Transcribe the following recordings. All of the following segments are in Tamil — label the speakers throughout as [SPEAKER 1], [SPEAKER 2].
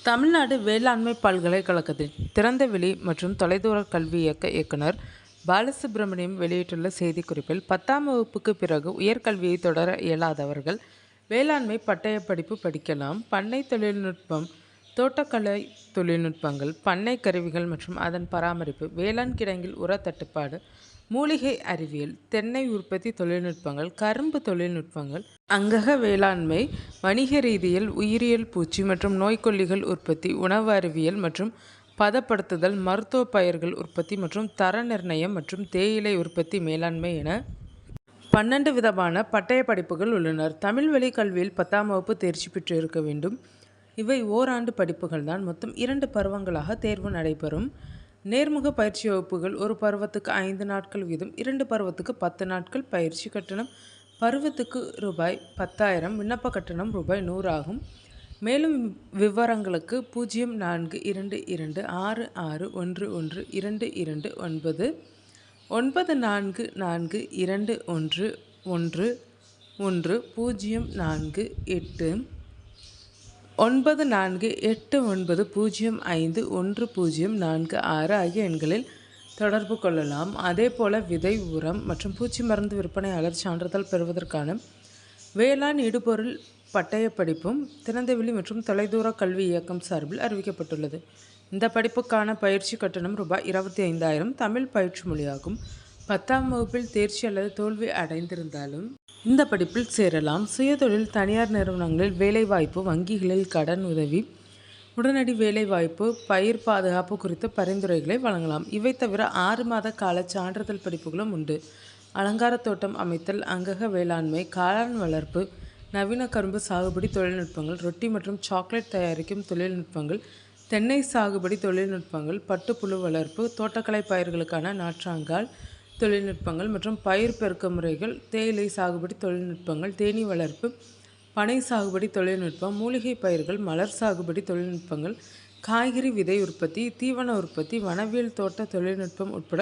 [SPEAKER 1] தமிழ்நாடு வேளாண்மை பல்கலைக்கழகத்தின் திறந்தவெளி மற்றும் தொலைதூர கல்வி இயக்க இயக்குனர் பாலசுப்ரமணியம் வெளியிட்டுள்ள செய்திக்குறிப்பில் 10ஆம் வகுப்புக்கு பிறகு உயர்கல்வியை தொடர இயலாதவர்கள் வேளாண்மை பட்டயப்படிப்பு படிக்கலாம். பண்ணை தொழில்நுட்பம், தோட்டக்கலை தொழில்நுட்பங்கள், பண்ணை கருவிகள் மற்றும் அதன் பராமரிப்பு, வேளாண் கிடங்கில் உர தட்டுப்பாடு, மூலிகை அறிவியல், தென்னை உற்பத்தி தொழில்நுட்பங்கள், கரும்பு தொழில்நுட்பங்கள், அங்கக வேளாண்மை, வணிக ரீதியில் உயிரியல், பூச்சி மற்றும் நோய்க்கொல்லிகள் உற்பத்தி, உணவு அறிவியல் மற்றும் பதப்படுத்துதல், மருத்துவ பயிர்கள் உற்பத்தி மற்றும் தர நிர்ணயம் மற்றும் தேயிலை உற்பத்தி மேலாண்மை என 12 விதமான பட்டய படிப்புகள் உள்ளன. தமிழ் வழி கல்வியில் 10ஆம் வகுப்பு தேர்ச்சி பெற்று இருக்க வேண்டும். இவை ஓராண்டு படிப்புகள் தான். மொத்தம் 2 பருவங்களாக தேர்வு நடைபெறும். நேர்முக பயிற்சி வகுப்புகள் ஒரு பருவத்துக்கு 5 நாட்கள் வீதம், 2 பருவத்துக்கு 10 நாட்கள். பயிற்சி கட்டணம் பருவத்துக்கு ரூபாய் 10,000, விண்ணப்ப கட்டணம் ரூபாய் 100 ஆகும். மேலும் விவரங்களுக்கு 0446611219 9482111048 9489051046 ஆகிய எண்களில் தொடர்பு கொள்ளலாம். அதேபோல விதை, உரம் மற்றும் பூச்சி மருந்து விற்பனையாளர் சான்றிதழ் பெறுவதற்கான வேளாண் இடுபொருள் பட்டய படிப்பும் திறந்தவெளி மற்றும் தொலைதூர கல்வி இயக்கம் சார்பில் அறிவிக்கப்பட்டுள்ளது. இந்த படிப்புக்கான பயிற்சி கட்டணம் ரூபாய் 25,000. தமிழ் பயிற்று மொழியாகும். 10ஆம் வகுப்பில் தேர்ச்சி அல்லது தோல்வி அடைந்திருந்தாலும் இந்த படிப்பில் சேரலாம். சுயதொழில், தனியார் நிறுவனங்களில் வேலைவாய்ப்பு, வங்கிகளில் கடன் உதவி, உடனடி வேலைவாய்ப்பு, பயிர் பாதுகாப்பு குறித்த பரிந்துரைகளை வழங்கலாம். இவை தவிர 6 மாத கால சான்றிதழ் படிப்புகளும் உண்டு. அலங்கார தோட்டம் அமைத்தல், அங்கக வேளாண்மை, காளான் வளர்ப்பு, நவீன கரும்பு சாகுபடி தொழில்நுட்பங்கள், ரொட்டி மற்றும் சாக்லேட் தயாரிக்கும் தொழில்நுட்பங்கள், தென்னை சாகுபடி தொழில்நுட்பங்கள், பட்டுப்புழு வளர்ப்பு, தோட்டக்கலை பயிர்களுக்கான நாற்றாங்கால் தொழில்நுட்பங்கள் மற்றும் பயிர் பெருக்க முறைகள், தேயிலை சாகுபடி தொழில்நுட்பங்கள், தேனீ வளர்ப்பு, பனை சாகுபடி தொழில்நுட்பம், மூலிகை பயிர்கள், மலர் சாகுபடி தொழில்நுட்பங்கள், காய்கறி விதை உற்பத்தி, தீவன உற்பத்தி, வனவியல் தோட்ட தொழில்நுட்பம் உட்பட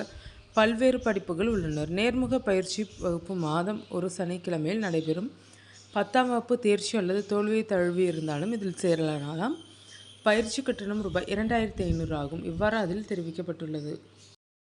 [SPEAKER 1] பல்வேறு படிப்புகள் உள்ளன. நேர்முக பயிற்சி வகுப்பு மாதம் ஒரு சனிக்கிழமையில் நடைபெறும். 10ஆம் வகுப்பு தேர்ச்சி அல்லது தோல்வியை தழுவி இருந்தாலும் இதில் சேரலாம். பயிற்சி கட்டணம் ரூபாய் 2,500 ஆகும். இவ்வாறு அதில் தெரிவிக்கப்பட்டுள்ளது.